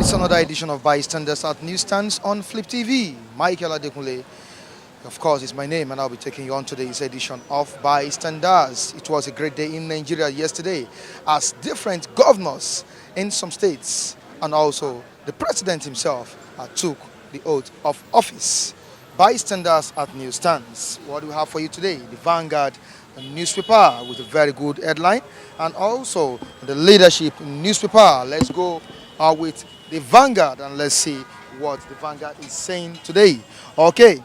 It's another edition of Bystanders at Newsstands on Flip TV. Michael Adekunle, of course, is my name, and I'll be taking you on today's edition of Bystanders. It was a great day in Nigeria yesterday as different governors in some states and also the president himself took the oath of office. Bystanders at Newsstands. What do we have for you today? The Vanguard newspaper with a very good headline, and also the Leadership newspaper. Let's go with the Vanguard and let's see what the Vanguard is saying today. Okay.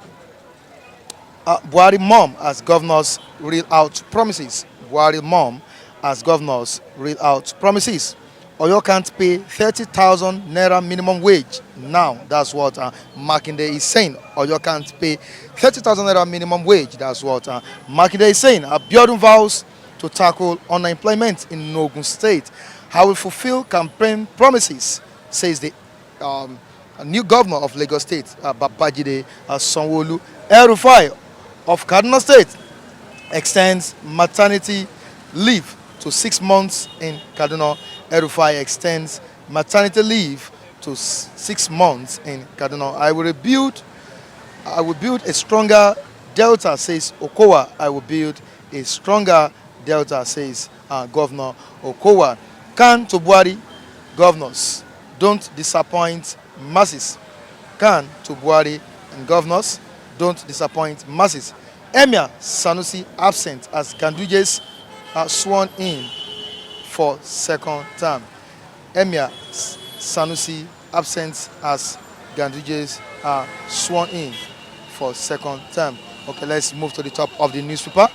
Buhari mom as governors read out promises. Buhari mom as governors read out promises. Oyo can't pay 30,000 naira minimum wage. Now, that's what Makinde is saying. Oyo can't pay 30,000 naira minimum wage. That's what Makinde is saying. Abiodun vows to tackle unemployment in Ogun State. I will fulfill campaign promises, says the new governor of Lagos State, Babajide Sanwo-Olu. El-Rufai of Kaduna State extends maternity leave to 6 months in Kaduna. El-Rufai extends maternity leave to 6 months in Kaduna. I will build a stronger Delta, says Okowa. I will build a stronger Delta, says Governor Okowa. Kan to Buhari, governors, don't disappoint masses. Kan to Buhari and governors, don't disappoint masses. Emir Sanusi absent as Ganduje's sworn in for second term. Emir Sanusi absent as Ganduje's sworn in for second term. Okay, let's move to the top of the newspaper.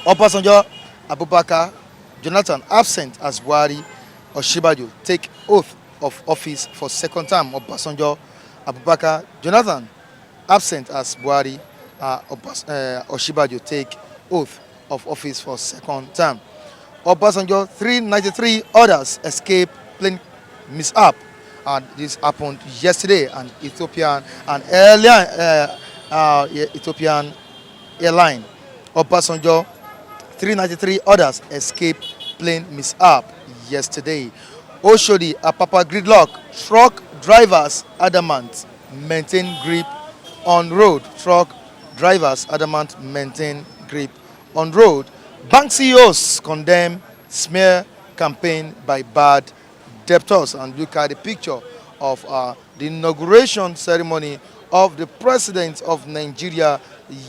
Obasanjo, Abubakar, Jonathan absent as Buhari, Osinbajo take oath of office for second term. Obasanjo, Abubakar, Jonathan absent as Buhari, Osinbajo take oath of office for second term. Obasanjo, 393 others escape plane mishap. And this happened yesterday. An Ethiopian airline. Obasanjo, 393 others escape plane mishap yesterday. Oshodi, Apapa gridlock. Truck drivers adamant maintain grip on road. Truck drivers adamant maintain grip on road. Bank CEOs condemn smear campaign by bad debtors. And look at the picture of the inauguration ceremony of the president of Nigeria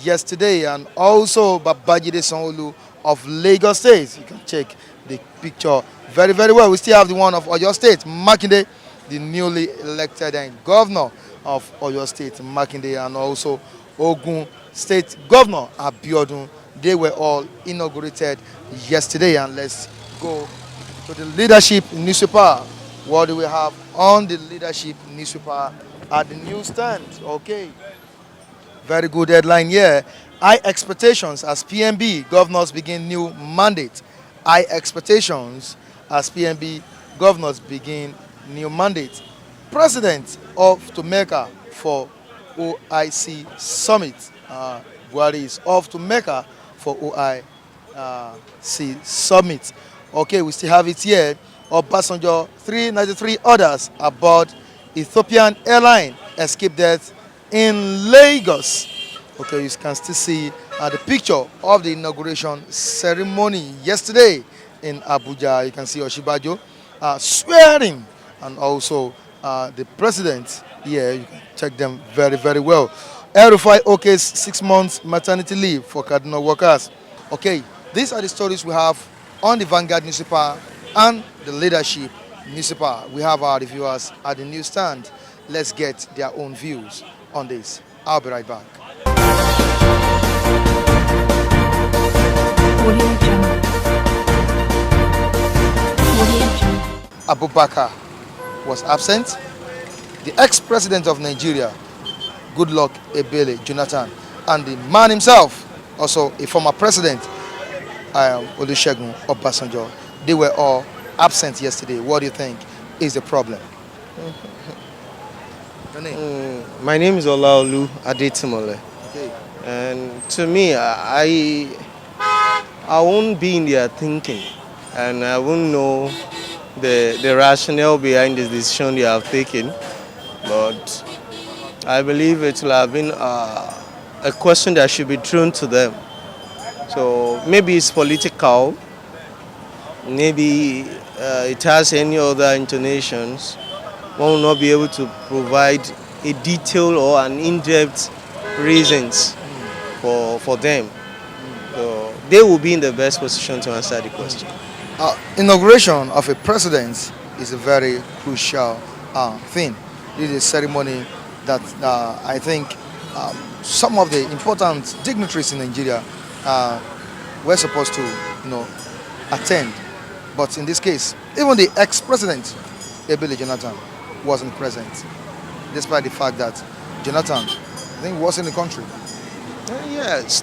yesterday, and also Babajide Sanwo-Olu of Lagos State. You can check the picture very, very well. We still have the one of Oyo State, Makinde, the newly elected governor of Oyo State, Makinde, and also Ogun State Governor Abiodun. They were all inaugurated yesterday. And let's go to the Leadership newspaper. What do we have on the Leadership newspaper at the newsstand? Okay. Very good headline here. High expectations as PNB governors begin new mandate. High expectations as PNB governors begin new mandate. President off to Mecca for OIC summit. Buhari is off to Mecca for OIC summit. Okay, we still have it here. Obasanjo, 393 others aboard Ethiopian airline escape death in Lagos. Okay, you can still see the picture of the inauguration ceremony yesterday in Abuja. You can see Osinbajo swearing, and also the president here. You can check them very, very well. El-Rufai okays 6 months maternity leave for Kaduna workers. Okay, these are the stories we have on the Vanguard newspaper and the Leadership newspaper. We have our reviewers at the newsstand. Let's get their own views on this. I'll be right back. Abubakar was absent. The ex-president of Nigeria, Goodluck Ebele Jonathan, and the man himself, also a former president, Olusegun Obasanjo, they were all absent yesterday. What do you think is the problem? Your name? My name is Olaolu Adetimole. Okay. And to me, I won't be in their thinking, and I won't know the rationale behind this decision they have taken, but I believe it will have been a question that should be thrown to them. So maybe it's political, maybe it has any other intonations. One will not be able to provide a detailed or an in-depth reasons for them. So they will be in the best position to answer the question. Inauguration of a president is a very crucial thing. It is a ceremony that I think some of the important dignitaries in Nigeria were supposed to, attend. But in this case, even the ex-president, Ebele Jonathan, wasn't present, despite the fact that Jonathan, I think, was in the country. Yes,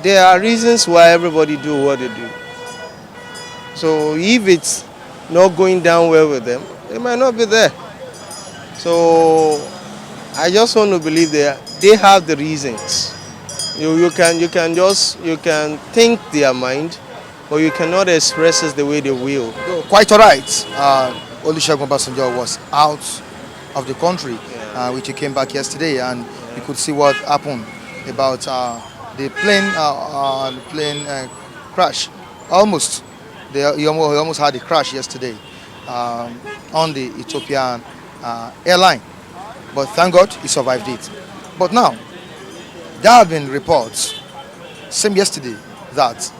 there are reasons why everybody do what they do. So if it's not going down well with them, they might not be there. So I just want to believe they have the reasons. You can think their mind, but you cannot express it the way they will. Quite all right. Olusegun Obasanjo was out of the country, which he came back yesterday, and you could see what happened about the plane crash. He almost had a crash yesterday on the Ethiopian airline, but thank God he survived it. But now, there have been reports, same yesterday, that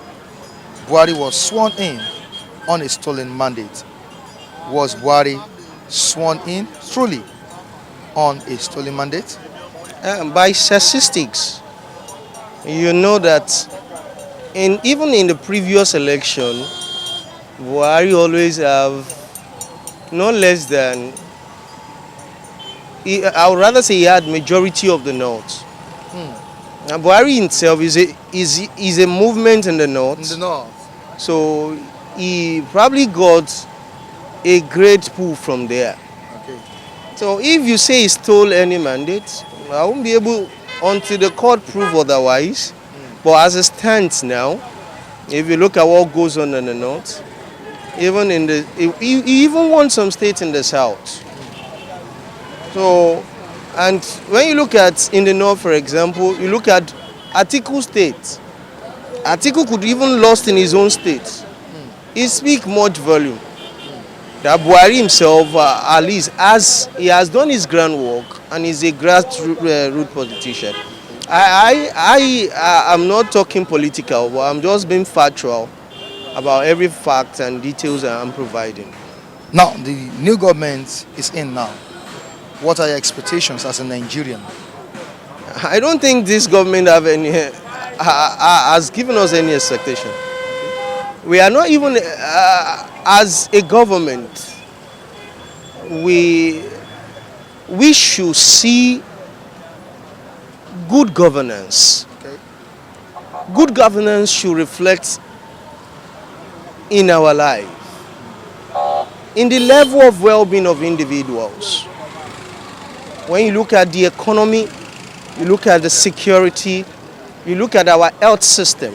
Buhari was sworn in on a stolen mandate. Was Buhari sworn in truly on a stolen mandate? By statistics, you know that even in the previous election, Buhari always have no less than, I would rather say he had majority of the North. Now Buhari himself is a movement in the North. In the North. So he probably got a great pull from there. Okay. So if you say he stole any mandate, I won't be able until the court prove otherwise. But as it stands now, if you look at what goes on in the North, even he even won some states in the South. So, and when you look at in the North, for example, you look at Atiku State. Atiku could even lost in his own state. He speaks much volume. That Buhari himself, at least, as he has done his groundwork and is a grassroots politician. I'm not talking political, but I'm just being factual about every fact and details that I'm providing. Now, the new government is in now. What are your expectations as a Nigerian? I don't think this government has given us any expectation. We are not even, as a government, we should see good governance. Okay. Good governance should reflect in our life, in the level of well-being of individuals. When you look at the economy, you look at the security, you look at our health system,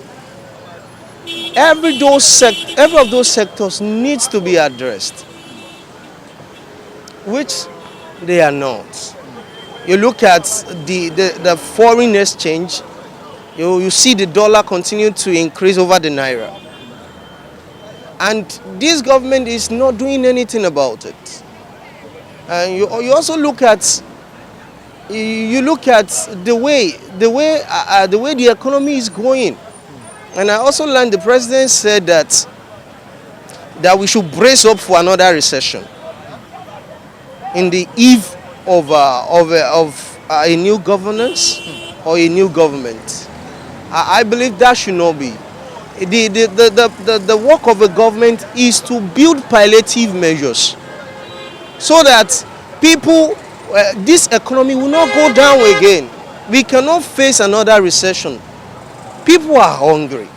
every of those sectors needs to be addressed, which they are not. You look at the foreign exchange, you see the dollar continue to increase over the naira. And this government is not doing anything about it. And you also look at the way the economy is going. And I also learned the president said that we should brace up for another recession in the eve of a new governance or a new government. I believe that should not be. The work of a government is to build palliative measures so that people, this economy will not go down again. We cannot face another recession. People are hungry.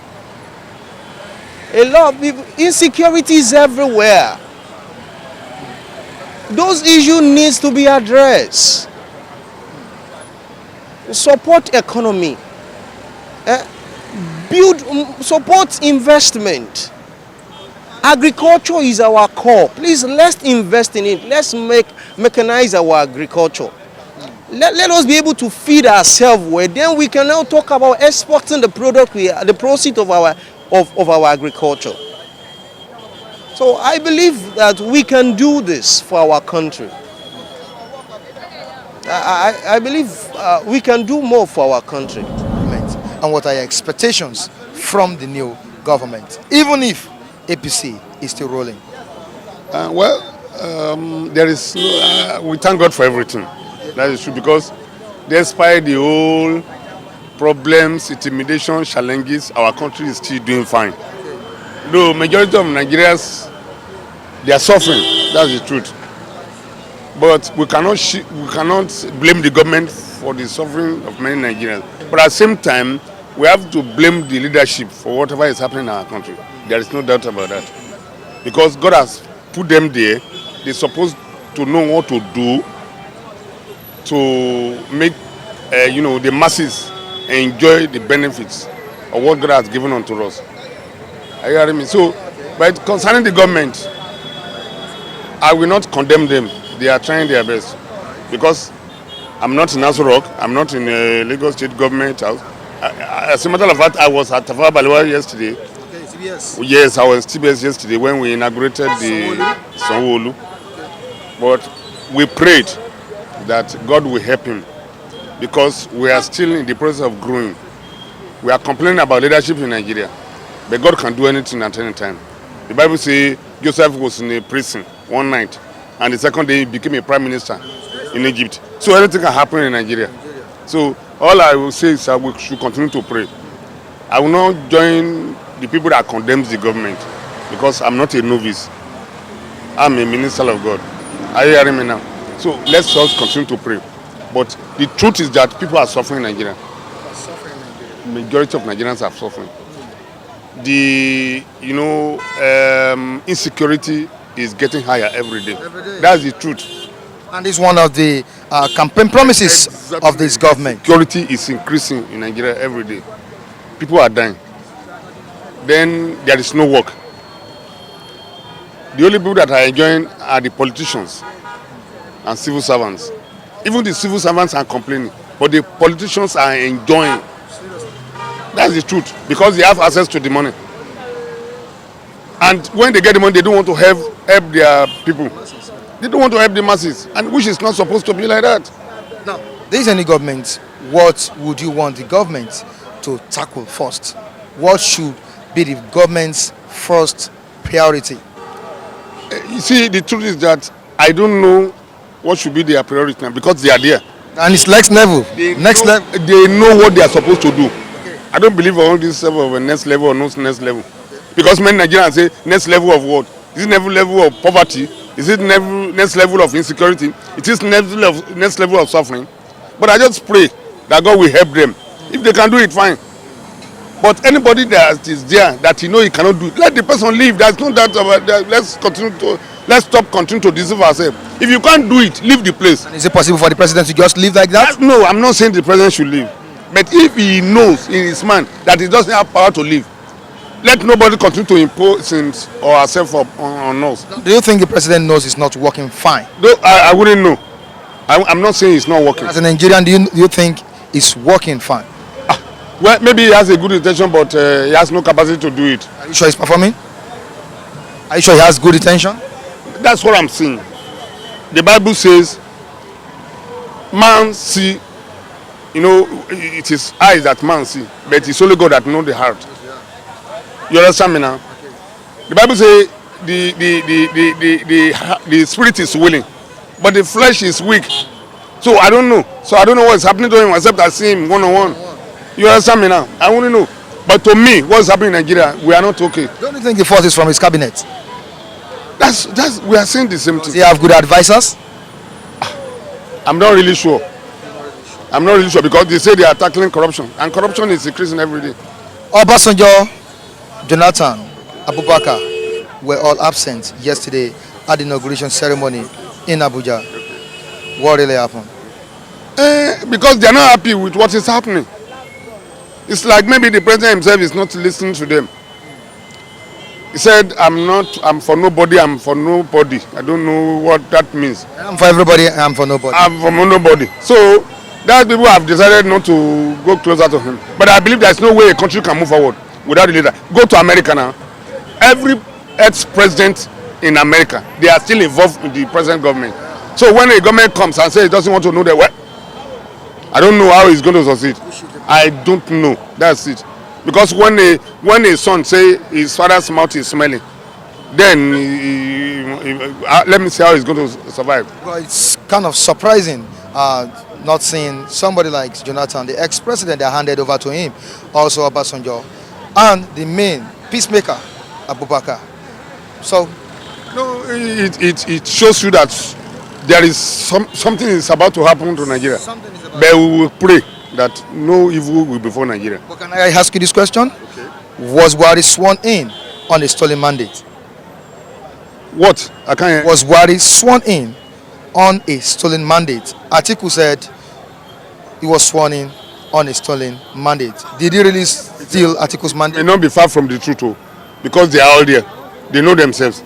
A lot of people, insecurity is everywhere. Those issues need to be addressed. Support economy. Support investment. Agriculture is our core. Please, let's invest in it. Let's mechanize our agriculture. Let us be able to feed ourselves well. Then we can now talk about exporting the product the proceeds of our agriculture. So I believe that we can do this for our country. I believe we can do more for our country. And what are your expectations from the new government, even if APC is still rolling? There is we thank God for everything. That is true, because despite the whole problems, intimidation, challenges, our country is still doing fine. Though majority of Nigerians, they are suffering. That's the truth. But we cannot blame the government for the suffering of many Nigerians. But at the same time, we have to blame the leadership for whatever is happening in our country. There is no doubt about that. Because God has put them there. They're supposed to know what to do to make the masses enjoy the benefits of what God has given unto us. Are you hearing me? So, but concerning the government, I will not condemn them. They are trying their best. Because I'm not in Aso Rock, I'm not in a Lagos State government house. As a matter of fact, I was at Tafawa Balewa yesterday. Okay, CBS. Yes, I was at TBS yesterday when we inaugurated the Sanwo-Olu. But we prayed that God will help him, because we are still in the process of growing. We are complaining about leadership in Nigeria, but God can do anything at any time. The Bible says Joseph was in a prison one night, and the second day he became a prime minister in Egypt. So anything can happen in Nigeria. So all I will say is that we should continue to pray. I will not join the people that condemns the government, because I'm not a novice. I'm a minister of God. Are you hearing me now? So let's just continue to pray. But the truth is that people are suffering in Nigeria. Majority of Nigerians are suffering. The insecurity is getting higher every day. That's the truth. And it's one of the campaign promises of this government. Security is increasing in Nigeria every day. People are dying. Then there is no work. The only people that are enjoying are the politicians and civil servants. Even the civil servants are complaining, but the politicians are enjoying. That's the truth, because they have access to the money. And when they get the money, they don't want to help their people. They don't want to help the masses, and which is not supposed to be like that. Now, there is any government, what would you want the government to tackle first? What should be the government's first priority? You see, the truth is that I don't know what should be their priority now, because they are there. And it's next level. They know what they are supposed to do. Okay. I don't believe on this level of a next level or no next level. Okay. Because many Nigerians say next level of what? Is it next level of poverty? Is it next level of insecurity? It is next level of suffering. But I just pray that God will help them. If they can do it, fine. But anybody that is there that he cannot do it, let the person leave. There's no doubt about that. Let's stop continuing to deceive ourselves. If you can't do it, leave the place. And is it possible for the president to just leave like that? No, I'm not saying the president should leave. But if he knows in his mind that he doesn't have power to leave, let nobody continue to impose himself or herself on us. Do you think the president knows it's not working fine? No, I wouldn't know. I'm not saying it's not working. As a Nigerian, do you think it's working fine? Well, maybe he has a good intention, but he has no capacity to do it. Are you sure he's performing? Are you sure he has good intention? That's what I'm saying. The Bible says, man see, it is eyes that man see, but it's only God that knows the heart. You understand me now? The Bible says the spirit is willing, but the flesh is weak. So I don't know. So I don't know what's happening to him except I see him one-on-one. You understand me now? I want to know. But to me, what's happening in Nigeria, we are not okay. Don't you think the fault is from his cabinet? We are saying the same thing. Does he have good advisors? I'm not really sure. I'm not really sure, because they say they are tackling corruption, and corruption is increasing every day. Obasanjo, Jonathan, Abubakar were all absent yesterday at the inauguration ceremony in Abuja. What really happened? Because they are not happy with what is happening. It's like maybe the president himself is not listening to them. He said, I'm for nobody, I'm for nobody. I don't know what that means. I'm for everybody, I'm for nobody. I'm for nobody. So that people have decided not to go closer to him. But I believe there's no way a country can move forward without a leader. Go to America now. Every ex-president in America, they are still involved in the present government. So when a government comes and says it doesn't want to know their work, I don't know how he's going to succeed. I don't know. That's it. Because when a son say his father's mouth is smelling, then let me see how he's going to survive. Well, it's kind of surprising not seeing somebody like Jonathan, the ex-president, that handed over to him, also Obasanjo, and the main peacemaker, Abubakar. So, no, it shows you that there is something is about to happen to Nigeria. But we will pray that no evil will befall Nigeria. But can I ask you this question? Okay. Was Buhari sworn in on a stolen mandate? What? I can't. Was Buhari sworn in on a stolen mandate? Atiku said he was sworn in on a stolen mandate. Did he really steal Atiku's mandate? It may not be far from the truth, because they are all there. They know themselves.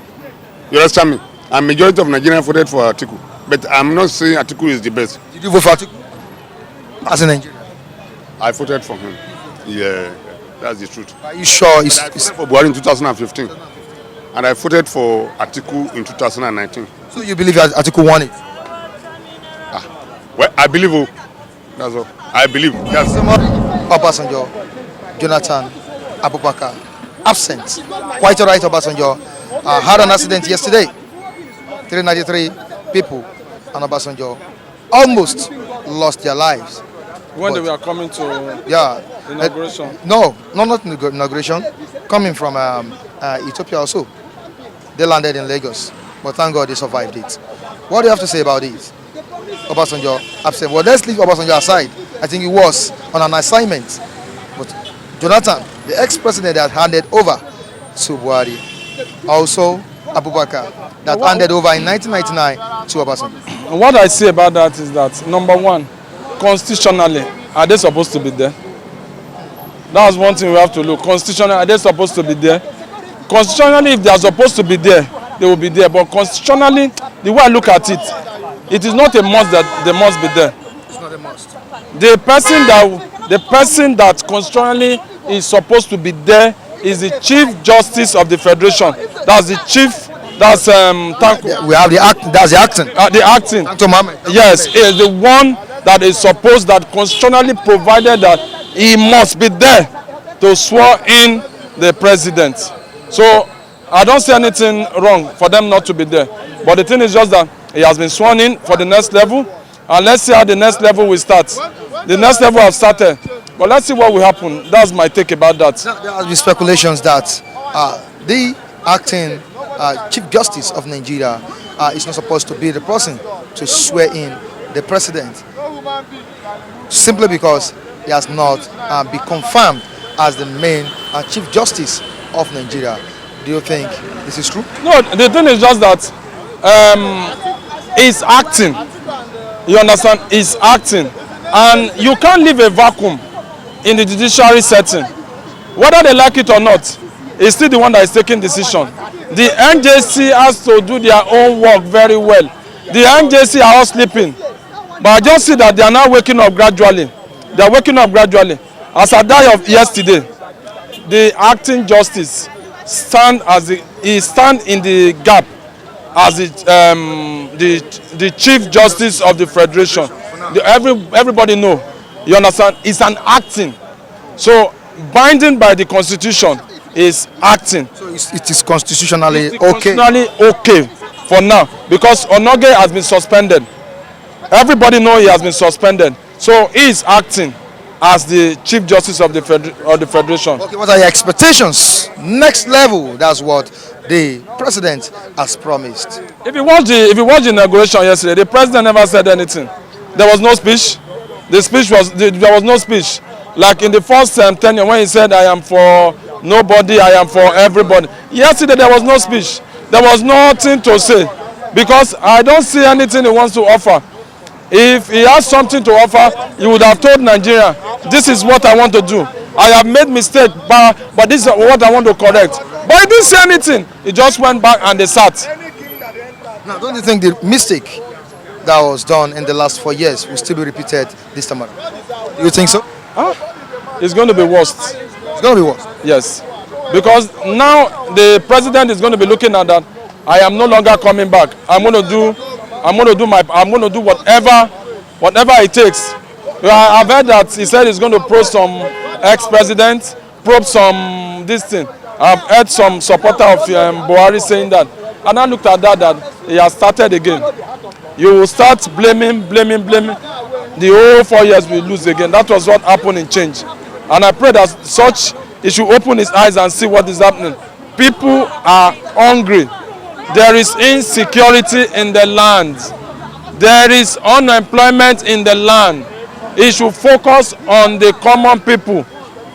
You understand me? A majority of Nigerians voted for Atiku, but I'm not saying Atiku is the best. Did you vote for Atiku? As in Nigeria? I voted for him. Yeah, that's the truth. Are you sure? I voted for Buhari in 2015, and I voted for Atiku in 2019. So you believe that Atiku won it? Well, I believe. Oh, that's all. I believe. Yes. Obasanjo, Jonathan, Abubakar, absent. Quite alright, Obasanjo had an accident yesterday. 393 people and Obasanjo almost lost their lives. When they were coming to inauguration? No, not inauguration. Coming from Ethiopia also. They landed in Lagos, but thank God they survived it. What do you have to say about this? Obasanjo absent. Well, let's leave Obasanjo aside. I think he was on an assignment. But Jonathan, the ex-president that handed over to Buhari, also Abubakar, that handed over in 1999 to Obasanjo. And what I say about that is that, number one, constitutionally, are they supposed to be there? That's one thing we have to look. Constitutionally, are they supposed to be there? Constitutionally, if they are supposed to be there, they will be there. But constitutionally, the way I look at it, it is not a must that they must be there. It's not a must. The person that constitutionally is supposed to be there is the Chief Justice of the Federation. That's the chief. That's Tanko. We have the act. That's the acting. The acting. Yes, is the one that is supposed, that constitutionally provided that he must be there to swear in the president. So I don't see anything wrong for them not to be there. But the thing is just that he has been sworn in for the next level, and let's see how the next level will start. The next level has started, but let's see what will happen. That's my take about that. There has been speculations that the acting Chief Justice of Nigeria is not supposed to be the person to swear in the president, simply because he has not been confirmed as the main Chief Justice of Nigeria. Do you think this is true? No, the thing is just that he's acting. You understand? He's acting. And you can't leave a vacuum in the judiciary setting. Whether they like it or not, it's still the one that is taking decision. The NJC has to do their own work very well. The NJC are all sleeping. But I just see that they are now waking up gradually. They are waking up gradually. As at that of yesterday, the acting justice stand in the gap as the Chief Justice of the Federation. Everybody know, you understand, it's an acting. So binding by the Constitution is acting. So it is constitutionally okay? Constitutionally okay for now, because Onoge has been suspended. Everybody know he has been suspended. So he is acting as the Chief Justice of the Federation. Okay, what are your expectations? Next level, that's what the president has promised. If you watch the inauguration yesterday, the president never said anything. There was no speech. There was no speech. Like in the first tenure when he said, I am for nobody, I am for everybody. Yesterday there was no speech. There was nothing to say, because I don't see anything he wants to offer. If he has something to offer, he would have told Nigeria, this is what I want to do. I have made mistake, but this is what I want to correct. But he didn't say anything. He just went back and they sat. Now, don't you think the mistake that was done in the last 4 years will still be repeated this time around? You think so? It's going to be worse. It's going to be worse. Yes. Because now the president is going to be looking at that. I am no longer coming back. I'm going to do whatever it takes. I've heard that he said he's going to probe some ex-presidents, probe some this thing. I've heard some supporter of Buhari saying that. And I looked at that he has started again. You will start blaming. The whole 4 years we lose again. That was what happened in change. And I pray that he should open his eyes and see what is happening. People are hungry. There is insecurity in the land. There is unemployment in the land. He should focus on the common people.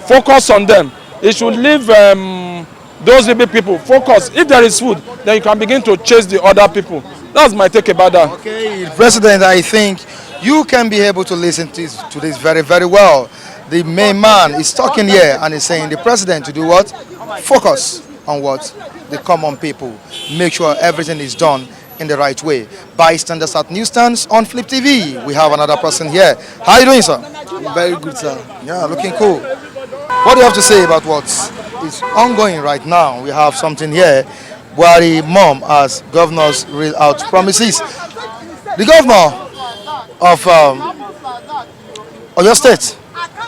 Focus on them. He should leave those people. Focus. If there is food, then you can begin to chase the other people. That's my take about that. Okay, President, I think you can be able to listen to this very, very well. The main man is talking here and is saying the president to do what? Focus on what? The common people. Make sure everything is done in the right way. Bystanders at newsstands on Flip TV. We have another person here. How are you doing, sir? Very good, sir. Yeah, looking cool. What do you have to say about what is ongoing right now? We have something here. Buhari mom as governors read out promises. The governor of Oyo State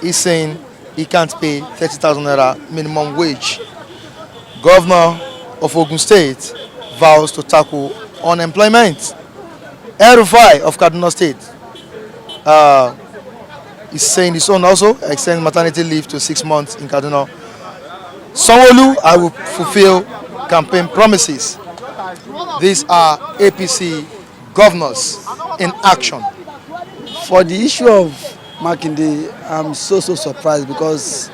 is saying he can't pay 30,000 naira minimum wage. Governor of Ogun State vows to tackle unemployment. El-Rufai of Kaduna State is saying his own also extend maternity leave to 6 months in Kaduna. Sanwo-Olu, I will fulfill campaign promises. These are APC governors in action. For the issue of Makinde, I'm so surprised because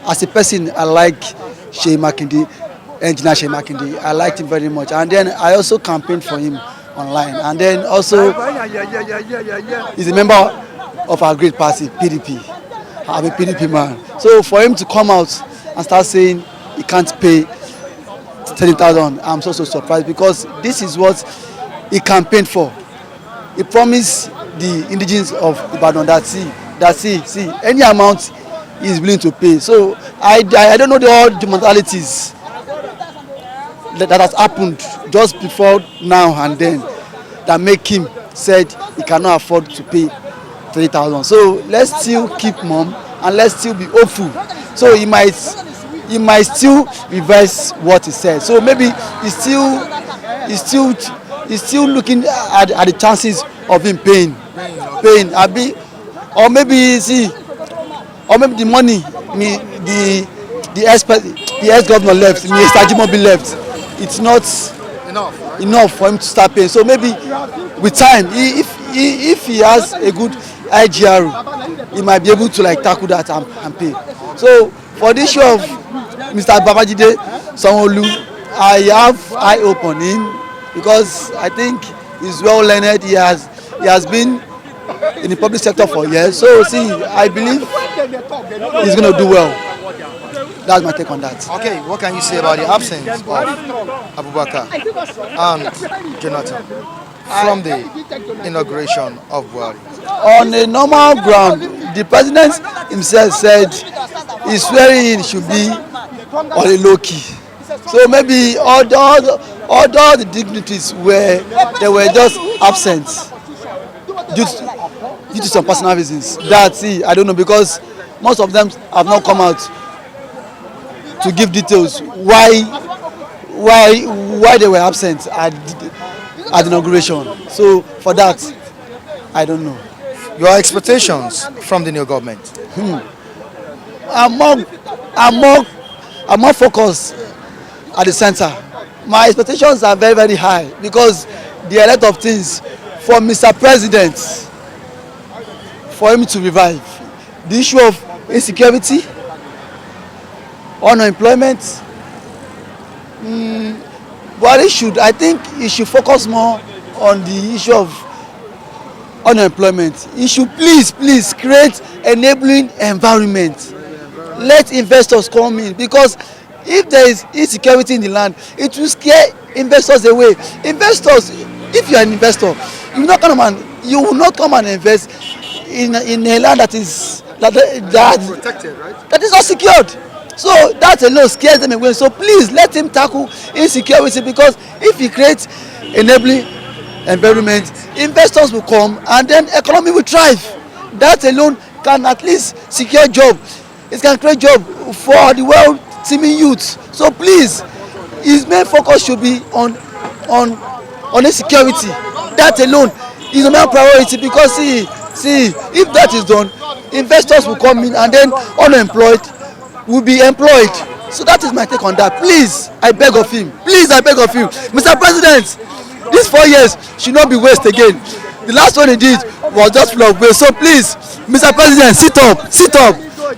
as a person, I like Sheyi Makinde, Engineer Sheyi Makinde. I liked him very much. And then I also campaigned for him online. And then also, he's a member of our great party, PDP. I'm a PDP man. So for him to come out and start saying he can't pay 30,000, I'm so surprised because this is what he campaigned for. He promised the indigenes of Ibadan that see any amount he is willing to pay. So I don't know all the modalities that has happened just before now and then that make him said he cannot afford to pay 30,000. So let's still keep mum and let's still be hopeful. So he might still reverse what he said. So maybe he's still looking at the chances of him paying. Or maybe the money the ex-governor left, Mr. Ajimobi left. It's not enough for him to start paying. So maybe with time, if he has a good IGR, he might be able to tackle that and pay. So for the issue of Mr. Babajide Sanwo-Olu, I have eye open him because I think he's well learned. He has been in the public sector for years. So I believe he's going to do well. That's my take on that. Okay, what can you say about the absence of Abubakar and Jonathan from the inauguration of Buhari? On a normal ground, the president himself said his swearing-in should be on a low key. So maybe all the dignitaries were just absent due to some personal reasons. I don't know, because most of them have not come out to give details why they were absent at the inauguration. So for that, I don't know. Your expectations from the new government? I'm more focused at the center. My expectations are very, very high because there are a lot of things for Mr. President for him to revive. The issue of insecurity, unemployment. But I think he should focus more on the issue of unemployment. He should please create enabling environment. Let investors come in, because If there is insecurity in the land, it will scare investors away. Investors, if you are an investor, you will not come and invest in a land that is Protected, right? that is not secured. So that alone scares them away. So please let him tackle insecurity, because if he creates enabling environment, investors will come and then economy will thrive. That alone can at least secure job. It can create job for the well-teaming youths. So please, his main focus should be on insecurity. That alone is the main priority, because see, if that is done, investors will come in and then unemployed will be employed. So that is my take on that. Please, I beg of him. Please, I beg of you, Mr. President. These 4 years should not be wasted again. The last one he did was just full of waste. So please, Mr. President, sit up.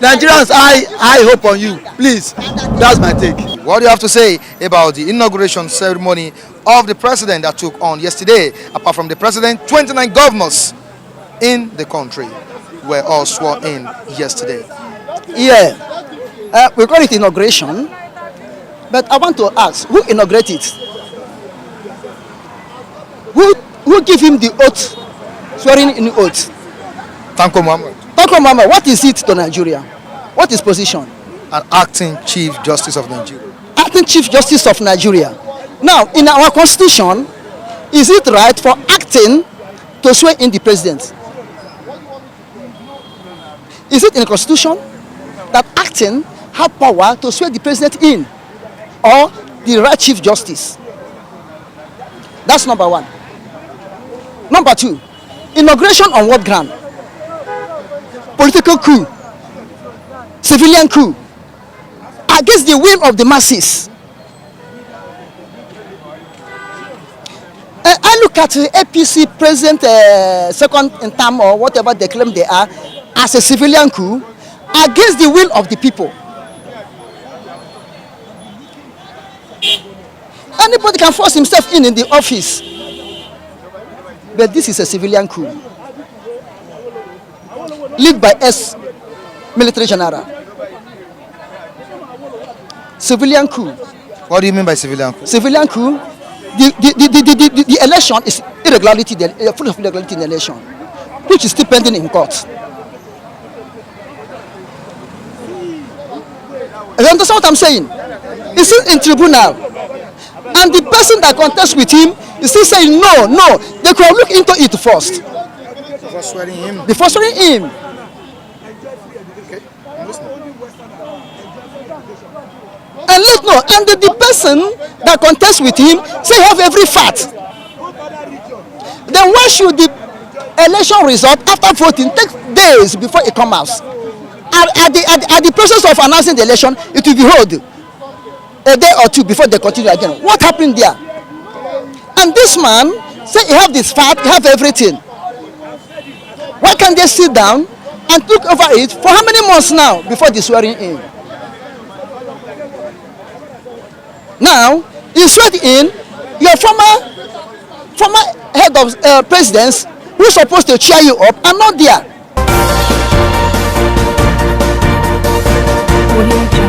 Nigerians, I hope on you. Please, that's my take. What do you have to say about the inauguration ceremony of the president that took on yesterday? Apart from the president, 29 governors in the country were all sworn in yesterday. Yeah, we call it inauguration, but I want to ask, who inaugurated it? Who give him the oath, swearing in oath? Tanko Muhammad, Tanko Muhammad, what is it to Nigeria? What is position? an acting Chief Justice of Nigeria. Acting Chief Justice of Nigeria. Now, in our constitution, is it right for acting to swear in the president? Is it in the constitution that acting have power to swear the president in, or the right Chief Justice? That's number one. Number two, inauguration on what ground? Political coup, civilian coup, against the will of the masses. I look at the APC president second in term, or whatever they claim they are, as a civilian coup against the will of the people. Anybody can force himself in the office, but this is a civilian coup led by ex-military general. Civilian coup. What do you mean by civilian coup? Civilian coup. The election is irregularity, full of irregularity in the election, which is still pending in court. You understand what I'm saying? It's still in tribunal, and the person that contests with him is still saying no. They could look into it first Before swearing him. before swearing him. Okay, I'm listening. And the person that contests with him say have every fact. Then why should the election result after voting take days before it comes out? At the process of announcing the election, it will be held a day or two before they continue again. What happened there? And this man say he have this fact, he have everything. Why can't they sit down and look over it for how many months now before the swearing in? Now, you swear in, your former head of presidents who's supposed to cheer you up are not there. Audio